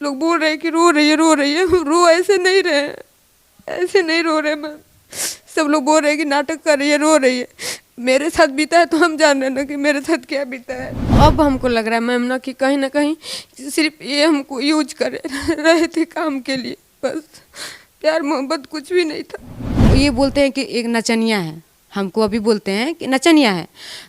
लोग बोल रहे हैं कि रो रही है रो रही है, रो ऐसे नहीं रहे हैं, ऐसे नहीं रो रहे मैम। सब लोग बोल रहे हैं कि नाटक कर रही है रो रही है। मेरे साथ बीता है तो हम जान रहे हैं ना कि मेरे साथ क्या बीता है। अब हमको लग रहा है मैम ना कहीं सिर्फ ये हमको यूज कर रहे थे काम के लिए, बस प्यार मोहब्बत कुछ भी नहीं था। ये बोलते हैं कि एक नचनिया है, हमको अभी बोलते हैं कि नचनिया है।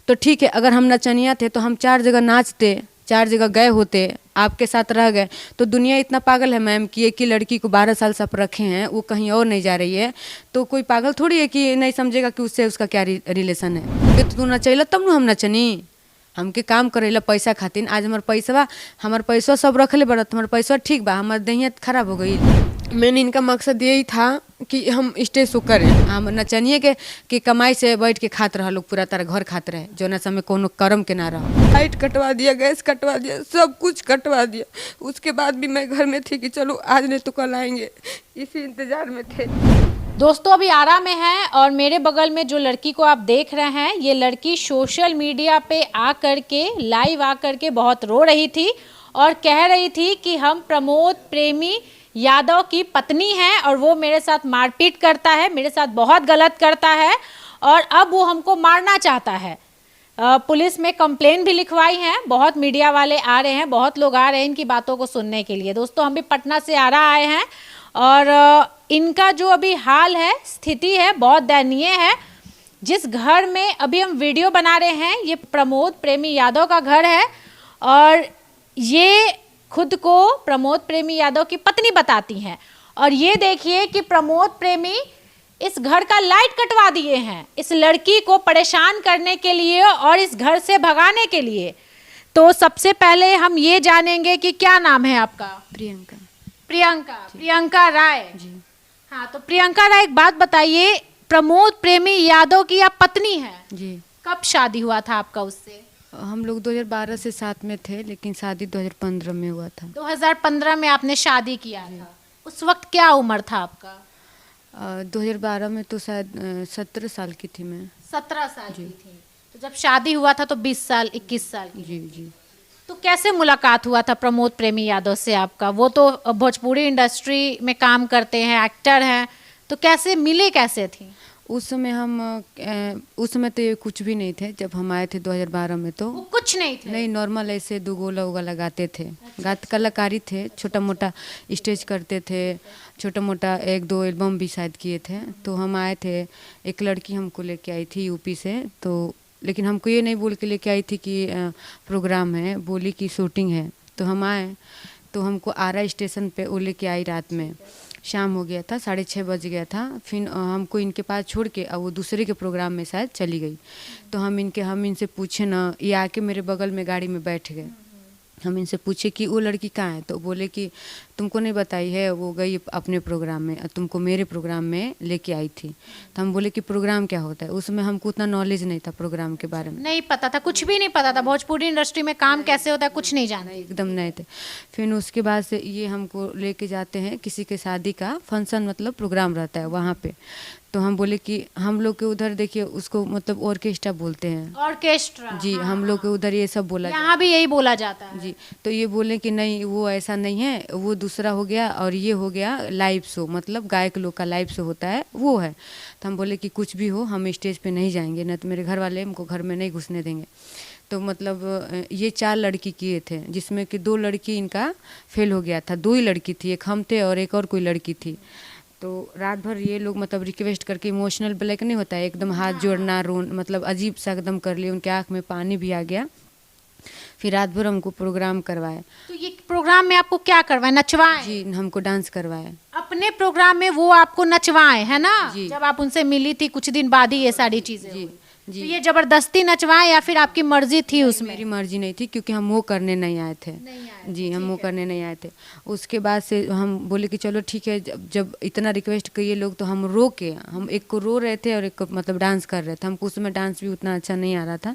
तो ठीक है, अगर हम नचनिया थे तो हम 4 जगह नाचते, 4 जगह गए होते, आपके साथ रह गए। तो दुनिया इतना पागल है मैम कि एक ही लड़की को 12 साल से आप रखे हैं, वो कहीं और नहीं जा रही है, तो कोई पागल थोड़ी है कि नहीं समझेगा कि उससे उसका क्या रिलेशन है। फिर तो तू नचैला तब न हम नचनी, हमके काम करेला पैसा खातिर। आज हमार पैसा सब रखले बड़ा, हमार पैसा ठीक बा, हमार देहिया खराब हो गई। मैंने इनका मकसद यही था कि हम स्टेज शो करें, हम नचनिए के कमाई से बैठ के खात रहा लोग, पूरा तरह घर खात रहे, जो न समय कोनो कर्म के ना रहा। लाइट कटवा दिया, गैस कटवा दिया, सब कुछ कटवा दिया। उसके बाद भी मैं घर में थी कि चलो आज नहीं तो कल आएंगे, इसी इंतजार में थे। दोस्तों अभी आरा में हैं और मेरे बगल में जो लड़की को आप देख रहे हैं, ये लड़की सोशल मीडिया पे आकर के लाइव आकर के बहुत रो रही थी और कह रही थी कि हम प्रमोद प्रेमी यादव की पत्नी हैं और वो मेरे साथ मारपीट करता है, मेरे साथ बहुत गलत करता है और अब वो हमको मारना चाहता है। पुलिस में कंप्लेन भी लिखवाई है, बहुत मीडिया वाले आ रहे हैं, बहुत लोग आ रहे हैं इनकी बातों को सुनने के लिए। दोस्तों हम भी पटना से आरा आए हैं और इनका जो अभी हाल है, स्थिति है, बहुत दयनीय है। जिस घर में अभी हम वीडियो बना रहे हैं, ये प्रमोद प्रेमी यादव का घर है और ये खुद को प्रमोद प्रेमी यादव की पत्नी बताती हैं। और ये देखिए कि प्रमोद प्रेमी इस घर का लाइट कटवा दिए हैं इस लड़की को परेशान करने के लिए और इस घर से भगाने के लिए। तो सबसे पहले हम ये जानेंगे कि क्या नाम है आपका? प्रियंका। प्रियंका राय जी। हाँ, तो प्रियंका राय एक बात बताइए, प्रमोद प्रेमी यादव की आप पत्नी हैं जी। कब शादी हुआ था आपका उससे? हम लोग 2012 से साथ में थे, लेकिन शादी 2015 में हुआ था। 2015 में आपने शादी किया था। उस वक्त क्या उम्र था आपका? 2012 में तो शायद 17 साल की थी मैं। 17 साल की थी। तो जब शादी हुआ था तो 20 साल 21 साल की। जी जी। तो कैसे मुलाकात हुआ था प्रमोद प्रेमी यादव से आपका? वो तो भोजपुरी इंडस्ट्री में काम करते हैं, एक्टर हैं, तो कैसे मिले, कैसे थी? उस समय तो ये कुछ भी नहीं थे जब हम आए थे 2012 में। तो वो कुछ नहीं थे? नहीं, नॉर्मल ऐसे दो गोला उगा लगाते थे। गात कलाकारी थे, छोटा मोटा स्टेज करते थे, छोटा मोटा 1-2 एल्बम भी शायद किए थे। तो हम आए थे, एक लड़की हमको लेके आई थी यूपी से, तो लेकिन हमको ये नहीं बोल के लेके आई थी कि प्रोग्राम है, बोली कि शूटिंग है। तो हम आए, तो हमको आरा स्टेशन पे वो लेके आई। रात में शाम हो गया था, 6:30 बज गया था। फिर हमको इनके पास छोड़ के अब वो दूसरे के प्रोग्राम में शायद चली गई। तो हम इनसे पूछे ना, ये आके मेरे बगल में गाड़ी में बैठ गए। हम इनसे पूछे कि वो लड़की कहाँ है, तो बोले कि तुमको नहीं बताई है, वो गई अपने प्रोग्राम में, तुमको मेरे प्रोग्राम में लेके आई थी। तो हम बोले कि प्रोग्राम क्या होता है? उसमें हमको उतना नॉलेज नहीं था प्रोग्राम के बारे में, नहीं पता था, कुछ भी नहीं पता था, भोजपुरी इंडस्ट्री में काम कैसे होता है कुछ नहीं जाना, एकदम नहीं थे। फिर उसके बाद से ये हमको लेके जाते हैं किसी के शादी का फंक्शन, मतलब प्रोग्राम रहता है वहाँ पे। तो हम बोले कि हम लोग के उधर देखिए उसको मतलब ऑर्केस्ट्रा बोलते हैं। ऑर्केस्ट्रा? जी, हम लोग के उधर ये सब बोला यहाँ भी यही बोला जाता है। जी। तो ये बोले कि नहीं, वो ऐसा नहीं है, वो दूसरा हो गया और ये हो गया लाइव शो, मतलब गायक लोग का लाइव शो होता है, वो है। तो हम बोले कि कुछ भी हो, हम स्टेज पे नहीं जाएंगे, ना तो मेरे घर वाले हमको घर में नहीं घुसने देंगे। तो मतलब ये 4 लड़की किए थे, जिसमें कि 2 लड़की इनका फेल हो गया था। 2 ही लड़की थी, एक हम थे और एक और कोई लड़की थी। तो रात भर ये लोग मतलब रिक्वेस्ट करके, इमोशनल ब्लैक नहीं होता है, एकदम हाथ जोड़ना, रोन, मतलब अजीब सा एकदम कर लिए, उनके आँख में पानी भी आ गया। फिर रात भर हमको प्रोग्राम करवाए। तो ये प्रोग्राम में आपको क्या करवाए, नचवाए? जी, हमको डांस करवाए अपने प्रोग्राम में, वो आपको नचवाए है ना? जी। जब आप उनसे मिली थी कुछ दिन बाद ही ये सारी चीजें जी हुई। जी। तो ये जबरदस्ती नचवाए या फिर आपकी मर्जी थी उसमें? मेरी मर्जी नहीं थी, क्योंकि हम वो करने नहीं आए थे। जी, हम वो करने नहीं आए थे। उसके बाद से हम बोले कि चलो ठीक है, जब इतना रिक्वेस्ट किए लोग, तो हम रो के, हम एक को रो रहे थे और एक को मतलब डांस कर रहे थे। हमको उसमें डांस भी उतना अच्छा नहीं आ रहा था।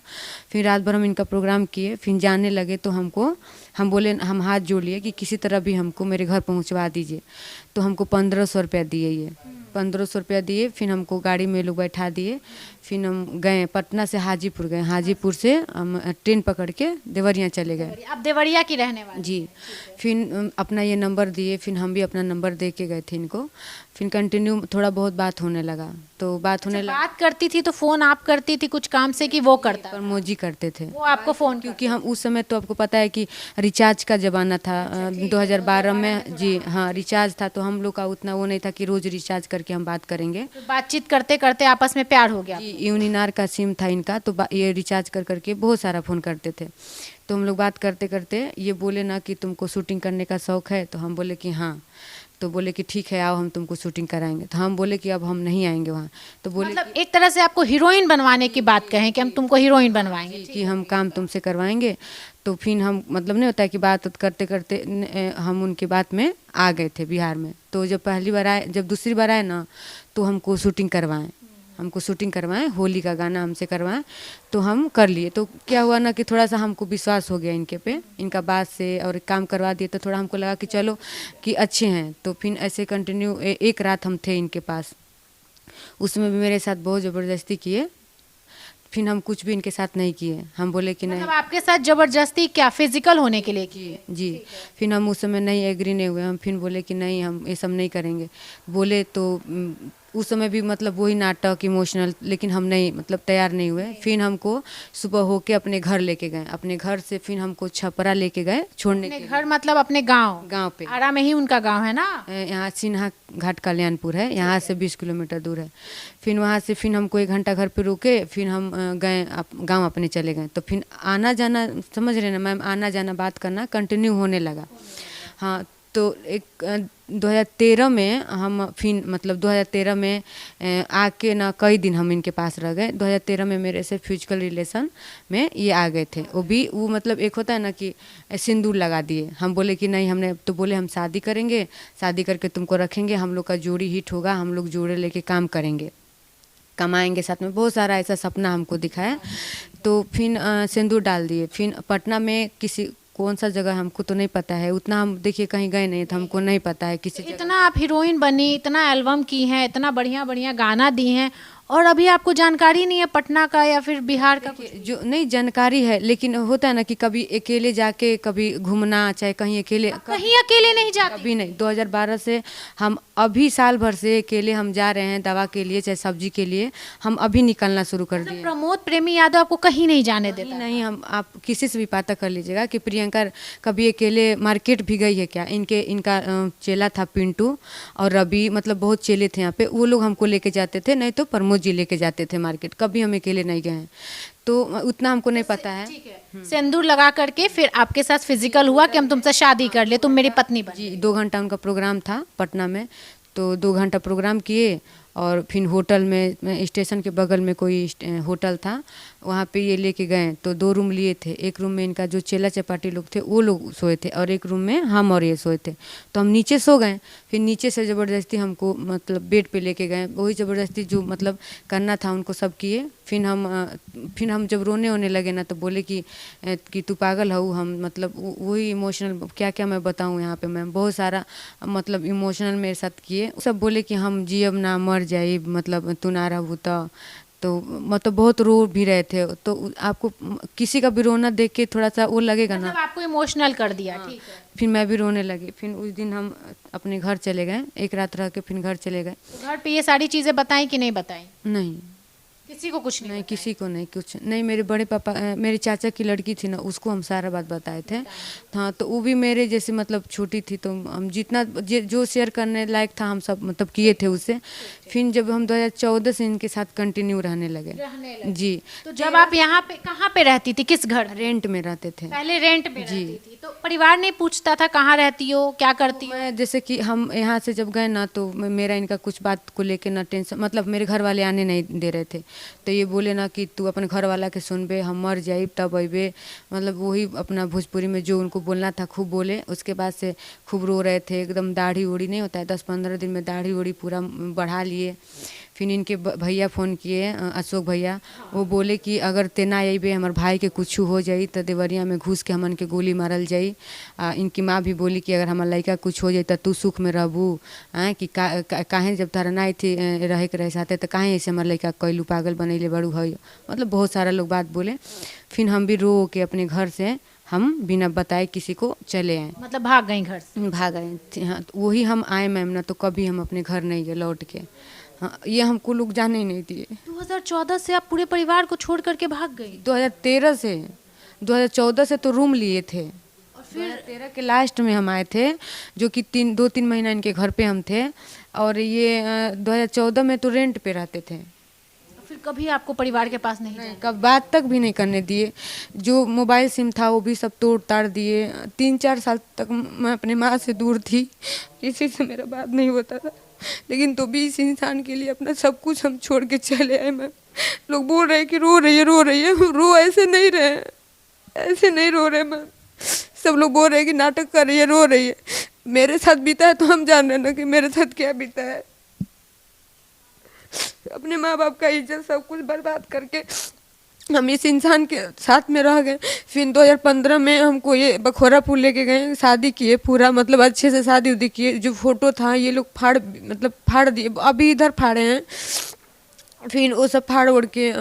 फिर रात भर हम इनका प्रोग्राम किए, फिर जाने लगे तो हम बोले, हम हाथ जोड़ लिए कि किसी तरह भी हमको मेरे घर पहुँचवा दीजिए। तो हमको 1500 रुपया दिए ये। 1500 रुपया दिए, फिर हमको गाड़ी में लोग बैठा दिए, फिर हम गए पटना से हाजीपुर गए, हाजीपुर से हम ट्रेन पकड़ के देवरिया चले गए। आप देवरिया की रहने वाली? जी। फिर अपना ये नंबर दिए, फिर हम भी अपना नंबर दे के गए थे इनको, फिर कंटिन्यू थोड़ा बहुत बात होने लगा, तो बात होने लगा। बात करती थी तो फोन आप करती थी कुछ काम से कि वो करता? प्रमोद जी करते थे वो आपको फोन? क्योंकि हम उस समय तो आपको पता है कि रिचार्ज का ज़माना था, 2012 में। जी हाँ, रिचार्ज था, तो हम लोग का उतना वो नहीं था कि रोज़ रिचार्ज करके हम बात करेंगे। तो बातचीत करते करते आपस में प्यार हो गया? जी, यूनिनार का सिम था इनका, तो ये रिचार्ज कर करके बहुत सारा फ़ोन करते थे। तो हम लोग बात करते करते ये बोले ना कि तुमको शूटिंग करने का शौक़ है, तो हम बोले कि हाँ। तो बोले कि ठीक है आओ, हम तुमको शूटिंग कराएंगे। तो हम बोले कि अब हम नहीं आएंगे वहाँ। तो बोले मतलब एक तरह से आपको हीरोइन बनवाने की बात कहें कि हम तुमको हीरोइन बनवाएंगे कि हम काम तुमसे करवाएंगे। तो फिर हम मतलब नहीं होता है कि बात करते करते हम उनकी बात में आ गए थे बिहार में। तो जब पहली बार आए, जब दूसरी बार आए ना, तो हमको शूटिंग करवाएं, होली का गाना हमसे करवाएं, तो हम कर लिए। तो क्या हुआ ना कि थोड़ा सा हमको विश्वास हो गया इनके पे, इनका बात से, और काम करवा दिए, तो थोड़ा हमको लगा कि चलो कि अच्छे हैं। तो फिर ऐसे कंटिन्यू एक रात हम थे इनके पास, उसमें भी मेरे साथ बहुत ज़बरदस्ती किए, फिर हम कुछ भी इनके साथ नहीं किए। हम बोले कि नहीं। मतलब आपके साथ जबरदस्ती क्या फिजिकल होने के लिए किए? जी। फिर हम उस समय नहीं एग्री नहीं हुए, हम फिर बोले कि नहीं हम ये सब नहीं करेंगे। बोले तो उस समय भी मतलब वही नाटक इमोशनल, लेकिन हम नहीं मतलब तैयार नहीं हुए। फिर हमको सुबह होके अपने घर लेके गए, अपने घर से फिर हमको छपरा लेके गए छोड़ने के लिए। घर मतलब अपने गांव पे आरा में ही उनका गांव है ना? यहाँ सिन्हा घाट कल्याणपुर है, यहाँ से 20 किलोमीटर दूर है। फिर वहाँ से फिर हमको 1 घंटा घर पे रुके, फिर हम गए गांव अपने चले गए। तो फिर आना जाना, समझ रहे ना मैम, आना जाना बात करना कंटिन्यू होने लगा। हाँ, तो 2013 में हम फिर मतलब 2013 में आके ना कई दिन हम इनके पास रह गए। 2013 में मेरे से फिजिकल रिलेशन में ये आ गए थे। वो मतलब एक होता है ना कि सिंदूर लगा दिए। हम बोले कि नहीं, हमने तो बोले हम शादी करेंगे, शादी करके तुमको रखेंगे, हम लोग का जोड़ी हिट होगा, हम लोग जोड़े लेके काम करेंगे, कमाएंगे साथ में। बहुत सारा ऐसा सपना हमको दिखाया। तो फिर सिंदूर डाल दिए। फिर पटना में किसी कौन सा जगह हमको तो नहीं पता है उतना, हम देखिए कहीं गए नहीं तो हमको नहीं पता है किसी जगह। इतना आप हीरोइन बनी, इतना एल्बम की हैं, इतना बढ़िया बढ़िया गाना दी हैं, और अभी आपको जानकारी नहीं है पटना का या फिर बिहार का? जो नहीं जानकारी है, लेकिन होता है ना कि कभी अकेले जाके कभी घूमना, चाहे कहीं अकेले नहीं जाते? कभी नहीं। 2012 से हम अभी साल भर से अकेले हम जा रहे हैं दवा के लिए, चाहे सब्जी के लिए, हम अभी निकलना शुरू कर दिए। प्रमोद प्रेमी यादव आपको कहीं नहीं जाने देता? नहीं, हम आप किसी से भी पता कर लीजिएगा कि प्रियंका कभी अकेले मार्केट भी गई है क्या। इनका चेला था पिंटू और रवि, मतलब बहुत चेले थे यहाँ पे, वो लोग हमको लेके जाते थे, नहीं तो प्रमोद जी लेके जाते थे मार्केट। कभी हम अकेले नहीं गए हैं, तो उतना हमको नहीं पता है। सिंदूर लगा करके फिर आपके साथ फिजिकल हुआ कि हम तुमसे शादी कर ले, तुम मेरी पत्नी बन? जी, 2 घंटा उनका प्रोग्राम था पटना में, तो 2 घंटा प्रोग्राम किए, और फिर होटल में स्टेशन के बगल में कोई होटल था, वहाँ पे ये लेके गए। तो 2 रूम लिए थे, एक रूम में इनका जो चेला चपाटी लोग थे वो लोग सोए थे, और एक रूम में हम और ये सोए थे। तो हम नीचे सो गए। फिर नीचे से ज़बरदस्ती हमको मतलब बेड पे लेके गए, वही ज़बरदस्ती जो मतलब करना था उनको सब किए। फिर हम जब रोने होने लगे ना, तो बोले कि तू पागल हो। हम मतलब वही इमोशनल क्या क्या मैं बताऊँ यहाँ पे मैम, बहुत सारा मतलब इमोशनल मेरे साथ किए। सब बोले कि हम जियब ना मर जाए, मतलब तू ना रहू तो मतलब बहुत रो भी रहे थे। तो आपको किसी का भी रोना देख के थोड़ा सा वो लगेगा ना, मतलब आपको इमोशनल कर दिया। ठीक है। फिर मैं भी रोने लगी। फिर उस दिन हम अपने घर चले गए, एक रात रह के फिर घर चले गए। तो घर पे ये सारी चीजें बताई कि नहीं बताई? नहीं, किसी को कुछ नहीं, किसी को नहीं, कुछ नहीं। मेरे बड़े पापा, मेरे चाचा की लड़की थी ना, उसको हम सारा बात बताए थे। हाँ, तो वो भी मेरे जैसे मतलब छोटी थी, तो हम जितना जो शेयर करने लायक था हम सब मतलब किए थे उससे। फिर जब हम 2014 से इनके साथ कंटिन्यू रहने लगे। जी। तो जब आप यहाँ पे कहाँ पे रहती थी, किस घर? रेंट में रहते थे पहले रेंट में रहती थी। तो परिवार नहीं पूछता था कहाँ रहती हो, क्या करती हो? मैं जैसे कि हम यहाँ से जब गए ना, तो मेरा इनका कुछ बात को लेके ना टेंशन, मतलब मेरे घर वाले आने नहीं दे रहे थे। तो ये बोले ना कि तू अपने घर वाला के सुनबे, हम मर जाइब तब अबे, मतलब वही अपना भोजपुरी में जो उनको बोलना था खूब बोले। उसके बाद से खूब रो रहे थे, एकदम दाढ़ी उड़ी नहीं होता है, 10-15 दिन में दाढ़ी उड़ी पूरा बढ़ा लिए। फिर इनके भैया फ़ोन किए, अशोक भैया, वो बोले कि अगर तेना अबे हमार भाई के कुछ हो जाई तो देवरिया में घुस के हमन के गोली मारल जाई। इनकी माँ भी बोली कि अगर हमार लड़का कुछ हो जाई तो तू सुख में रहबू, कि काहे जब तारा ना थी रहे के रहे साथे तो काहे ऐसे हमार लड़का कैलू पागल बनैले बड़ू है। मतलब बहुत सारा लोग बात बोले। फिर हम भी रो के अपने घर से हम बिना बताए किसी को चले आए, मतलब भाग गई घर से? भाग आए। हाँ, तो वही हम आए मैम, ना तो कभी हम अपने घर नहीं गए लौट के। हाँ, ये हमको लोग जाने ही नहीं दिए। 2014 से आप पूरे परिवार को छोड़ करके भाग गई? 2013 से, 2014 से तो रूम लिए थे, और फिर 2013 के लास्ट में हम आए थे, जो कि 2-3 महीना इनके घर पे हम थे। और ये 2014 में तो रेंट पे रहते थे। फिर कभी आपको परिवार के पास नहीं जाने? कब बात तक भी नहीं करने दिए। जो मोबाइल सिम था वो भी सब तोड़ ताड़ दिए। 3-4 साल तक मैं अपने माँ से दूर थी, किसी से मेरा बात नहीं होता था। लेकिन तो भी इस इंसान के लिए अपना सब कुछ हम छोड़ के चले आए। मैम, लोग बोल रहे हैं कि रो रही है, रो ऐसे नहीं रहे, ऐसे नहीं रो रहे मैम। सब लोग बोल रहे हैं कि नाटक कर रही है, रो रही है। मेरे साथ बीता है तो हम जान रहे हैं ना कि मेरे साथ क्या बीता है। अपने माँ बाप का इज्जत सब कुछ बर्बाद करके हम इस इंसान के साथ में रह गए। फिर 2015 में हमको ये बखोरापुर लेके गए, शादी किए पूरा, मतलब अच्छे से शादी उदी किए। जो फोटो था ये लोग फाड़ दिए, अभी इधर फाड़े हैं। फिर वो सब फाड़ उड़ के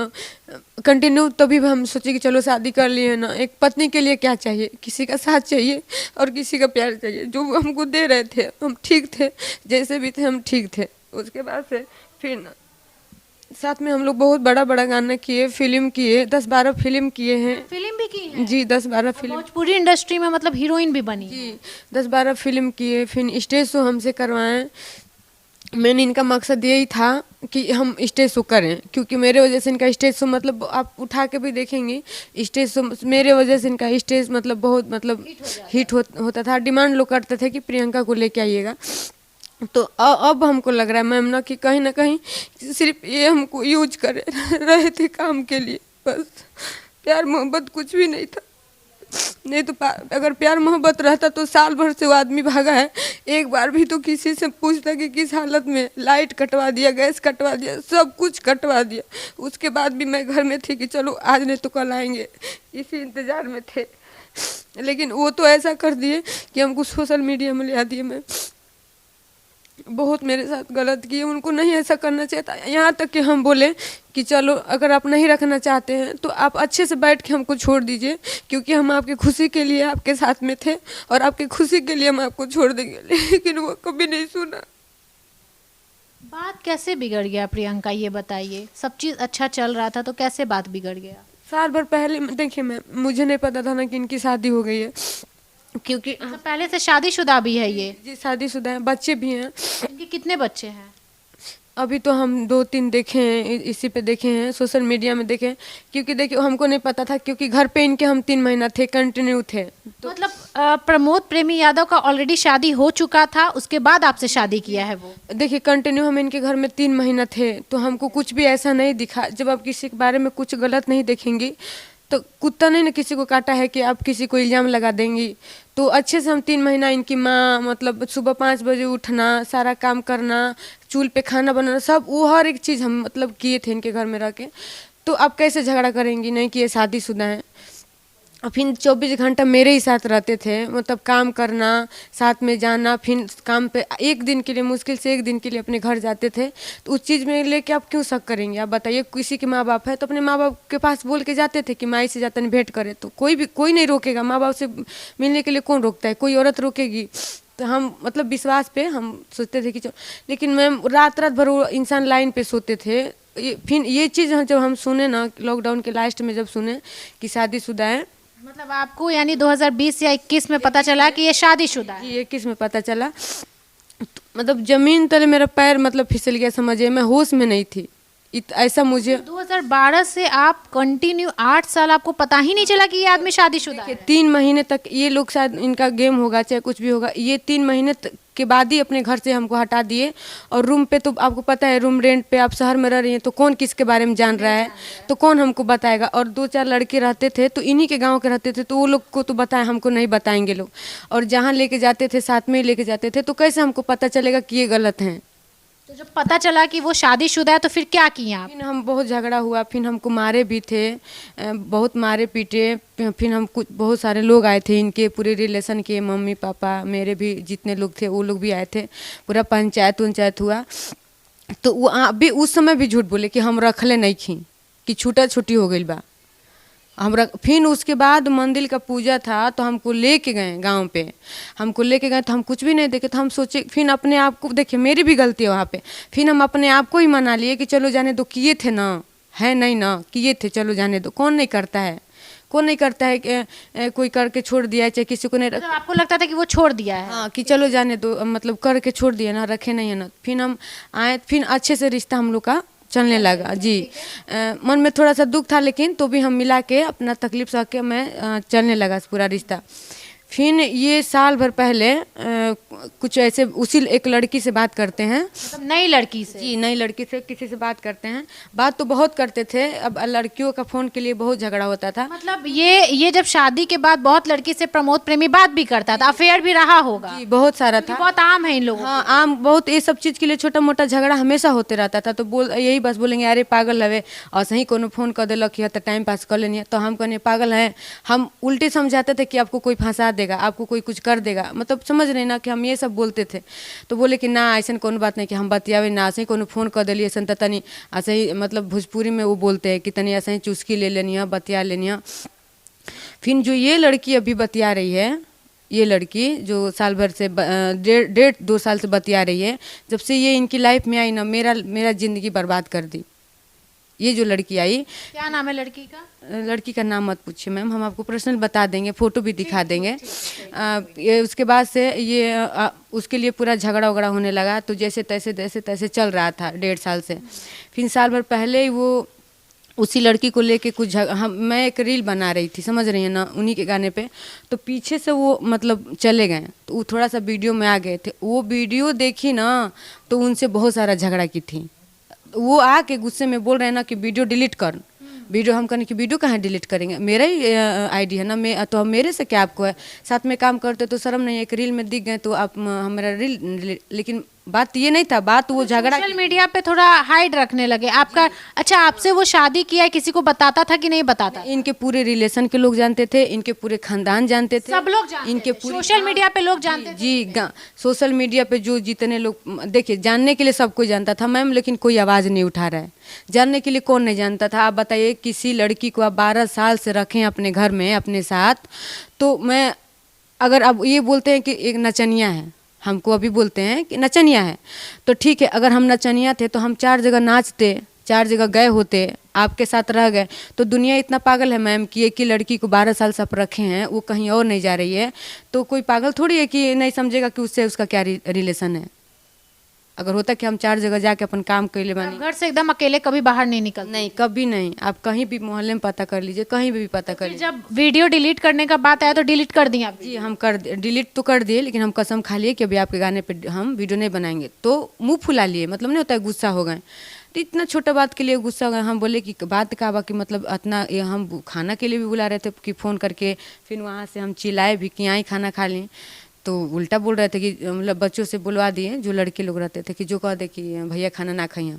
कंटिन्यू, तभी हम सोचे कि चलो शादी कर लिए ना। एक पत्नी के लिए क्या चाहिए? किसी का साथ चाहिए और किसी का प्यार चाहिए, जो हमको दे रहे थे। हम ठीक थे, जैसे भी थे हम ठीक थे। उसके बाद से फिर ना साथ में हम लोग बहुत बड़ा गाना किए, फिल्म किए, 10-12 फिल्म किए हैं। फिल्म भी की है? जी, 10-12 फिल्म। भोजपुरी इंडस्ट्री में मतलब हीरोइन भी बनी? जी, 10-12 फिल्म किए। फिर स्टेज शो हमसे करवाएं। मैंने इनका मकसद यही था कि हम स्टेज शो करें, क्योंकि मेरे वजह से इनका स्टेज शो, मतलब आप उठा के भी देखेंगे स्टेज शो, मेरे वजह से इनका स्टेज मतलब बहुत हिट होता था। डिमांड लोग करते थे कि प्रियंका को लेके आइएगा। तो अब हमको लग रहा है मैम ना कि कहीं ना कहीं सिर्फ ये हमको यूज कर रहे थे काम के लिए, बस। प्यार मोहब्बत कुछ भी नहीं था। नहीं तो अगर प्यार मोहब्बत रहता तो साल भर से वो आदमी भागा है। एक बार भी तो किसी से पूछता कि किस हालत में, लाइट कटवा दिया, गैस कटवा दिया, सब कुछ कटवा दिया। उसके बाद भी मैं घर में थी कि चलो आज नहीं तो कल आएंगे, इसी इंतज़ार में थे। लेकिन वो तो ऐसा कर दिए कि हमको सोशल मीडिया में ले दिए। मैं बहुत मेरे साथ गलत किए, उनको नहीं ऐसा करना चाहिए था। यहाँ तक कि हम बोले कि चलो अगर आप नहीं रखना चाहते हैं तो आप अच्छे से बैठ के हमको छोड़ दीजिए, क्योंकि हम आपकी खुशी के लिए आपके साथ में थे और आपकी खुशी के लिए हम आपको छोड़ देंगे। लेकिन वो कभी नहीं सुना। बात कैसे बिगड़ गया प्रियंका, ये बताइए? सब चीज़ अच्छा चल रहा था तो कैसे बात बिगड़ गया? साल भर पहले देखिए मैम, मुझे नहीं पता था ना कि इनकी शादी हो गई है, क्योंकि मतलब पहले से शादीशुदा भी है ये? जी, शादीशुदा है, बच्चे भी हैं। इनके कितने बच्चे हैं? अभी तो हम 2-3 देखे हैं, इसी पे देखे हैं, सोशल मीडिया में देखे। क्योंकि देखिए हमको नहीं पता था, क्योंकि घर पे इनके हम 3 महीना थे, कंटिन्यू थे। तो मतलब प्रमोद प्रेमी यादव का ऑलरेडी शादी हो चुका था, उसके बाद आपसे शादी किया है वो? देखिए कंटिन्यू हम इनके घर में 3 महीना थे, तो हमको कुछ भी ऐसा नहीं दिखा। जब आप किसी के बारे में कुछ गलत नहीं देखेंगी तो कुत्ता नहीं ना किसी को काटा है कि आप किसी को इल्ज़ाम लगा देंगी। तो अच्छे से हम 3 महीना इनकी माँ, मतलब सुबह 5 बजे उठना, सारा काम करना, चूल्हे पे खाना बनाना, सब वो हर एक चीज़ हम मतलब किए थे इनके घर में रह के। तो आप कैसे झगड़ा करेंगी? नहीं कि ये शादीशुदा हैं। और फिर 24 घंटा मेरे ही साथ रहते थे, मतलब काम करना, साथ में जाना, फिर काम पे एक दिन के लिए, मुश्किल से एक दिन के लिए अपने घर जाते थे। तो उस चीज़ में लेके आप क्यों शक करेंगे? आप बताइए, किसी के माँ बाप है तो अपने माँ बाप के पास बोल के जाते थे कि माई से जाता नहीं भेंट करे, तो कोई नहीं रोकेगा। माँ बाप से मिलने के लिए कौन रोकता है? कोई औरत रोकेगी? तो हम मतलब विश्वास पे हम सोचते थे कि चलो। लेकिन मैम रात भर वो इंसान लाइन पे सोते थे। फिर ये चीज़ जब हम सुने ना, लॉकडाउन के लास्ट में जब सुने कि शादीशुदा है, मतलब आपको यानी 2020 या 21 में पता चला कि ये शादीशुदा है? 21 में पता चला। मतलब जमीन तले मेरा पैर मतलब फिसल गया, समझिए। मैं होश में नहीं थी, ऐसा मुझे। 2012 से आप कंटिन्यू 8 साल आपको पता ही नहीं चला कि ये आदमी शादीशुदा है? 3 महीने तक ये लोग, शायद इनका गेम होगा चाहे कुछ भी होगा, ये 3 महीने के बाद ही अपने घर से हमको हटा दिए। और रूम पे तो आपको पता है, रूम रेंट पे आप शहर में रह रही हैं तो कौन किसके बारे में जान रहा है, तो कौन हमको बताएगा। और 2-4 लड़के रहते थे तो इन्हीं के गांव के रहते थे, तो वो लोग को तो बताए, हमको नहीं बताएंगे लोग। और जहाँ लेके जाते थे साथ में ही लेके जाते थे, तो कैसे हमको पता चलेगा कि ये गलत हैं? तो जब पता चला कि वो शादीशुदा है तो फिर क्या किए आप? फिर हम बहुत झगड़ा हुआ, फिर हमको मारे भी थे, बहुत मारे पीटे। फिर हम कुछ बहुत सारे लोग आए थे, इनके पूरे रिलेशन के, मम्मी पापा, मेरे भी जितने लोग थे वो लोग भी आए थे, पूरा पंचायत हुआ। तो वो अभी उस समय भी झूठ बोले कि हम रखले नहीं खी, कि छूटा छुट्टी हो गई बा। फिर उसके बाद मंदिर का पूजा था तो हमको लेके गए गांव पे, हमको लेके गए तो हम कुछ भी नहीं देखे। तो हम सोचे, फिर अपने आप को देखिए, मेरी भी गलती है वहाँ पे। फिर हम अपने आप को ही मना लिए कि चलो जाने दो, किए थे ना, है नहीं ना, किए थे, चलो जाने दो। कौन नहीं करता है, कौन नहीं करता है कि कोई करके छोड़ दिया है, चाहे किसी को नहीं मतलब आपको लगता था कि वो छोड़ दिया है? हाँ, कि चलो जाने दो, मतलब करके छोड़ दिया ना, रखे नहीं है ना। फिर हम आए, फिर अच्छे से रिश्ता हम लोग का चलने लगा जी। मन में थोड़ा सा दुख था, लेकिन तो भी हम मिला के अपना तकलीफ सह के मैं चलने लगा पूरा रिश्ता। फिर ये साल भर पहले कुछ ऐसे उसी एक लड़की से बात करते हैं, मतलब नई लड़की से? जी, नई लड़की से किसी से बात करते हैं। बात तो बहुत करते थे, अब लड़कियों का फ़ोन के लिए बहुत झगड़ा होता था। मतलब ये जब शादी के बाद बहुत लड़की से प्रमोद प्रेमी बात भी करता था, अफेयर भी रहा होगा? जी, बहुत सारा था, बहुत आम है इन लोगों हाँ आम, बहुत ये सब चीज़ के लिए छोटा मोटा झगड़ा हमेशा होते रहता था। तो यही बस बोलेंगे, अरे पागल हवे, और सही कोनो फ़ोन कर दिलक है तो टाइम पास कर लेनी है। तो हम कहने पागल हैं, हम उल्टे समझाते थे कि आपको कोई फंसा देगा, आपको कोई कुछ कर देगा, मतलब समझ रहे ना कि हम ये सब बोलते थे। तो बोले कि ना ऐसा कोनो बात नहीं कि हम बतियावे ना, ऐसे ही कोनो फ़ोन कर दिलिए ऐसा तो तनी ऐसे ही, मतलब भोजपुरी में वो बोलते हैं कि तनी ऐसे ही चुस्की ले लेनी है, बतिया लेनी है। फिर जो ये लड़की अभी बतिया रही है, ये लड़की जो साल भर से 1.5-2 साल से बतिया रही है, जब से ये इनकी लाइफ में आई ना, मेरा ज़िंदगी बर्बाद कर दी। ये जो लड़की आई, क्या नाम है लड़की का? लड़की का नाम मत पूछिए मैम, हम आपको पर्सनल बता देंगे, फ़ोटो भी दिखा देंगे। ये उसके बाद से ये उसके लिए पूरा झगड़ा वगड़ा होने लगा। तो जैसे तैसे चल रहा था 1.5 साल से। फिर साल भर पहले ही वो उसी लड़की को लेके कुछ मैं एक रील बना रही थी, समझ रही है ना, उन्हीं के गाने पे। तो पीछे से वो मतलब चले गए, तो वो थोड़ा सा वीडियो में आ गए थे। वो वीडियो देखी ना तो उनसे बहुत सारा झगड़ा की थी। वो आके गुस्से में बोल रहे हैं ना कि वीडियो डिलीट कर। वीडियो हम कहने की वीडियो कहाँ डिलीट करेंगे, मेरा ही आईडी है ना, मैं तो मेरे से क्या आपको है, साथ में काम करते तो शर्म नहीं है, एक रील में दिख गए तो आप हमारा रील। लेकिन बात ये नहीं था, बात वो झगड़ा सोशल मीडिया पे थोड़ा हाइड रखने लगे आपका। अच्छा, आपसे वो शादी किया है, किसी को बताता था कि नहीं बताता? इनके पूरे रिलेशन के लोग जानते थे, इनके पूरे खानदान जानते थे, सब लोग जानते इनके थे। पूरे सोशल मीडिया पे लोग जानते थे? जी, सोशल मीडिया पे जो जितने लोग, देखिए जानने के लिए सब कोई जानता था मैम, लेकिन कोई आवाज़ नहीं उठा रहा है। जानने के लिए कौन नहीं जानता था? आप बताइए, किसी लड़की को आप 12 साल से रखें अपने घर में अपने साथ, तो मैं अगर अब ये बोलते हैं कि एक नचनिया है, हमको अभी बोलते हैं कि नचनिया है, तो ठीक है, अगर हम नचनिया थे तो हम 4 जगह नाचते, 4 जगह गए होते, आपके साथ रह गए। तो दुनिया इतना पागल है मैम कि एक ही लड़की को 12 साल से आप रखे हैं, वो कहीं और नहीं जा रही है, तो कोई पागल थोड़ी है कि नहीं समझेगा कि उससे उसका क्या रिलेशन है। अगर होता कि हम 4 जगह जाके अपन काम कर ले बानी। घर से एकदम अकेले कभी बाहर नहीं निकलते? नहीं, कभी नहीं। आप कहीं भी मोहल्ले में पता कर लीजिए, कहीं भी पता कर लीजिए। जब वीडियो डिलीट करने का बात आया तो डिलीट कर दिया आप? जी, हम डिलीट तो कर दिए, लेकिन हम कसम खा लिए कि अभी आपके गाने पे हम वीडियो नहीं बनाएंगे। तो मुंह फुला लिए, मतलब नहीं होता है, गुस्सा हो गए। तो इतना छोटा बात के लिए गुस्सा हो गए। हम बोले कि बात का कि मतलब इतना, ये हम खाना के लिए भी बुला रहे थे कि फ़ोन करके, फिर वहाँ से हम चिल्लाए भी कि आई खाना खा लें। तो उल्टा बोल रहे थे कि मतलब बच्चों से बुलवा दिए, जो लड़के लोग रहते थे, कि जो कह दे कि भैया खाना ना खाइए।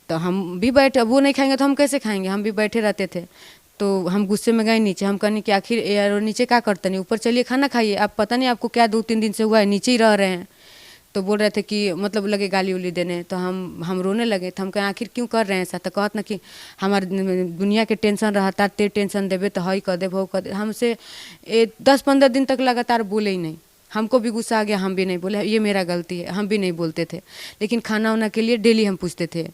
तो हम भी बैठे, वो नहीं खाएंगे तो हम कैसे खाएंगे, हम भी बैठे रहते थे। तो हम गुस्से में गए नीचे, हम कहने कि आखिर यार नीचे क्या करते नहीं, ऊपर चलिए खाना खाइए, आप पता नहीं आपको क्या 2-3 दिन से हुआ है, नीचे ही रह रहे हैं। तो बोल रहे थे कि मतलब लगे गाली उली देने। तो हम रोने लगे। तो हम कहें आखिर क्यों कर रहे हैं ऐसा? तो कहत ना कि हमारे दुनिया के टेंशन रहता, ते टेंशन देवे तो हई कर दे, वो कर दे। हमसे 10-15 दिन तक लगातार बोले ही नहीं। हमको भी गुस्सा आ गया, हम भी नहीं बोले, ये मेरा गलती है, हम भी नहीं बोलते थे। लेकिन खाना वाना के लिए डेली हम पूछते थे,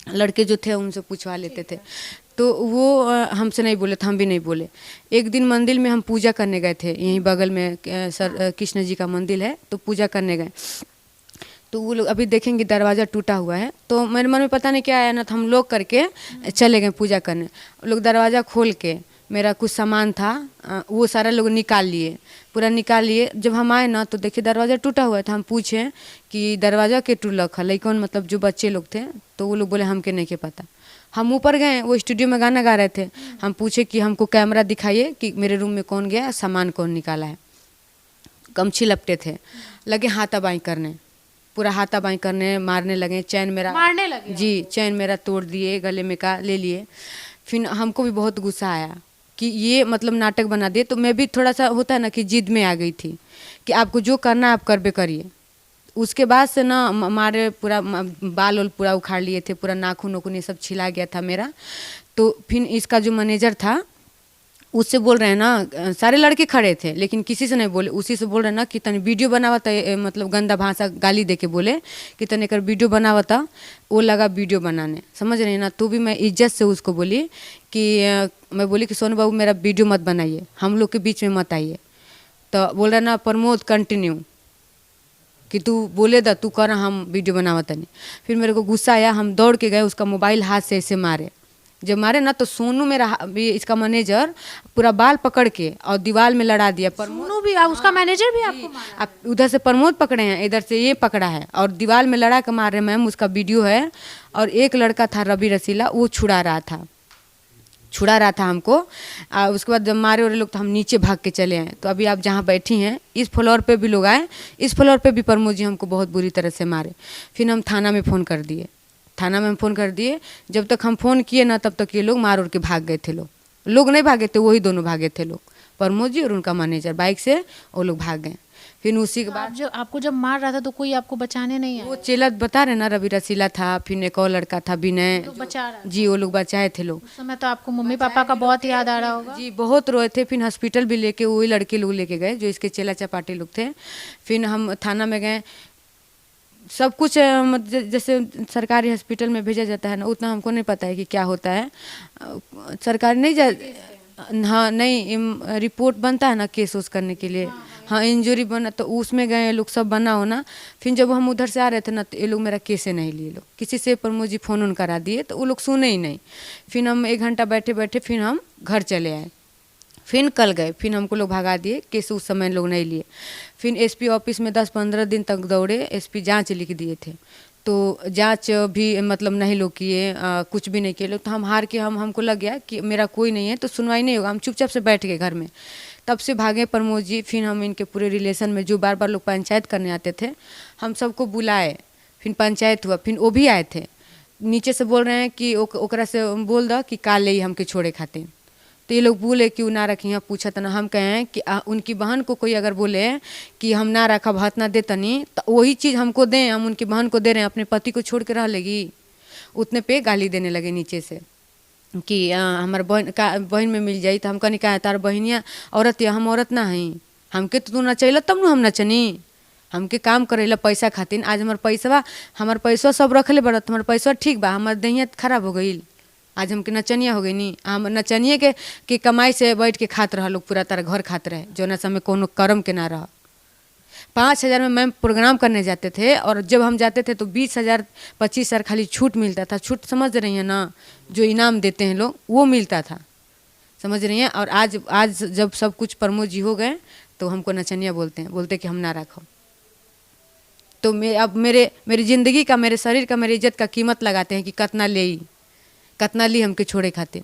लड़के जो थे उनसे पूछवा लेते थे। तो वो हमसे नहीं बोले, तो हम भी नहीं बोले। एक दिन मंदिर में हम पूजा करने गए थे, यहीं बगल में सर कृष्ण जी का मंदिर है, तो पूजा करने गए। तो वो लोग अभी देखेंगे दरवाज़ा टूटा हुआ है, तो मेरे मन में पता नहीं क्या आया ना, तो हम लोग करके चले गए पूजा करने। लोग दरवाज़ा खोल के, मेरा कुछ सामान था वो सारा लोग निकाल लिए, पूरा निकाल लिए। जब हम आए ना तो देखिए दरवाज़ा टूटा हुआ था। हम पूछे कि दरवाज़ा के टूटलक है, लेकिन मतलब जो बच्चे लोग थे, तो वो लोग बोले हमके नहीं के पता। हम ऊपर गए, वो स्टूडियो में गाना गा रहे थे। हम पूछे कि हमको कैमरा दिखाइए कि मेरे रूम में कौन गया, सामान कौन निकाला है। गमछी लपटे थे, लगे हाथाबाई करने, पूरा हाथापाई करने मारने लगे, चैन मेरा मारने लगे? जी, चैन मेरा तोड़ दिए, गले में का ले लिए। फिर हमको भी बहुत गुस्सा आया कि ये मतलब नाटक बना दिए। तो मैं भी थोड़ा सा होता है ना कि जिद में आ गई थी कि आपको जो करना है आप करबे करिए। उसके बाद से ना हमारे पूरा बाल वाल पूरा उखाड़ लिए थे, पूरा नाखून उखून ये सब छिला गया था मेरा। तो फिर इसका जो मैनेजर था उससे बोल रहे हैं ना, सारे लड़के खड़े थे लेकिन किसी से नहीं बोले, उसी से बोल रहे हैं ना कि तनी वीडियो बनावता, मतलब गंदा भाषा गाली दे के बोले कि तनी कर वीडियो बनावता। वो लगा वीडियो बनाने, समझ रहे हैं ना। तो भी मैं इज्जत से उसको बोली कि मैं बोली कि सोनू बाबू मेरा वीडियो मत बनाइए, हम लोग के बीच में मत आइए। तो बोल रहा ना प्रमोद कंटिन्यू कि तू बोले दा, तू कर, हम वीडियो बनावता नहीं। फिर मेरे को गुस्सा आया, हम दौड़ के गए, उसका मोबाइल हाथ से ऐसे मारे। जब मारे ना तो सोनू मेरा इसका मैनेजर पूरा बाल पकड़ के और दीवार में लड़ा दिया। सोनू भी उसका मैनेजर भी आपको मारा? आप उधर से प्रमोद पकड़े हैं, इधर से ये पकड़ा है और दीवार में लड़ा के मार रहे। मैम उसका वीडियो है। और एक लड़का था रवि रसीला, वो छुड़ा रहा था हमको। उसके बाद जब मारे और लोग तो हम नीचे भाग के चले आए। तो अभी आप जहाँ बैठी हैं इस फ्लोर पे भी लोग आए, इस फ्लोर पे भी प्रमोद जी हमको बहुत बुरी तरह से मारे। फिर हम थाना में फ़ोन कर दिए। जब तक हम फ़ोन किए ना तब तक ये लोग मार उड़ के भाग गए थे। लोग नहीं भागे थे, वही दोनों भागे थे लोग, प्रमोद जी और उनका मैनेजर बाइक से वो लोग भाग गए। फिर उसी के बाद जब आपको जब मार रहा था तो कोई आपको बचाने नहीं आया? वो चेला बता रहे ना, रवि रसीला था, फिर एक और लड़का था विनय, तो बचा रहा जी, वो लोग बचाए थे लोग। उस समय तो आपको मम्मी पापा का बहुत याद आ रहा होगा? जी बहुत रोए थे। फिर हॉस्पिटल भी लेके वही लड़के लोग लेके गए जो इसके चेला चपाटी लोग थे। फिर हम थाना में गए, सब कुछ जैसे सरकारी हॉस्पिटल में भेजा जाता है ना, उतना हमको नहीं पता है कि क्या होता है। सरकारी नहीं हाँ नहीं, रिपोर्ट बनता है ना केस उस करने के लिए, हाँ इंजरी बना, तो उसमें गए लोग सब बना होना। फिर जब हम उधर से आ रहे थे ना तो ये लोग मेरा केसे नहीं लिए, लोग किसी से प्रमोद जी फ़ोन करा दिए तो वो लोग सुने ही नहीं। फिर हम 1 घंटा बैठे बैठे फिर हम घर चले आए। फिर कल गए, फिर हमको लोग भगा दिए, केस उस समय लोग नहीं लिए। फिर एसपी ऑफिस में 10-15 दिन तक दौड़े, एसपी जांच लिख दिए थे तो जांच भी मतलब नहीं लोग किए, कुछ भी नहीं किए लोग। तो हम हार के हमको लग गया कि मेरा कोई नहीं है तो सुनवाई नहीं होगा, हम चुपचाप से बैठ गए घर में। तब से भागे प्रमोद जी। फिर हम इनके पूरे रिलेशन में जो बार बार लोग पंचायत करने आते थे हम सबको बुलाए, फिर पंचायत हुआ, फिर वो भी आए थे। नीचे से बोल रहे हैं कि ओकरा से बोल दो कि काल ले हमके छोड़े खातिर। तो ये लोग बोले कि वो ना रखी हैं, पूछा तना। हम कहें कि उनकी बहन को कोई अगर बोले कि हम ना रखा भात ना दे तनी तो वही चीज़ हमको दें, हम उनकी बहन को दे रहे हैं, अपने पति को छोड़ के रह लेगी। उतने पे गाली देने लगे नीचे से कि हमारे बहन में मिल जाई। तो हम कहनी कहा तार बहनिया औरत या हम औरत ना हई, हमके तो तू नचैला तब न हम नचनी, हमके काम करेला पैसा खातिर। आज हमार पैसा सब रखले बड़ा, हमार पैसा ठीक बा, हमार देहिया खराब हो गई, आज हमके नचनिया हो गई नी। हम नचनिए के कमाई से बैठ के खात रहा लोग, पूरा तरह घर खात रहे, जो ना समय कोनो कर्म के ना रहा। 5,000 में मैम प्रोग्राम करने जाते थे और जब हम जाते थे तो 20,000 25,000 खाली छूट मिलता था। छूट समझ रही हैं ना, जो इनाम देते हैं लोग वो मिलता था, समझ रही हैं। और आज जब सब कुछ प्रमोद जी हो गए तो हमको नचनिया बोलते कि हम ना रखो। तो अब मेरी ज़िंदगी का, मेरे शरीर का, मेरी इज्जत का कीमत लगाते हैं कि कतना ली हमके छोड़े खाते।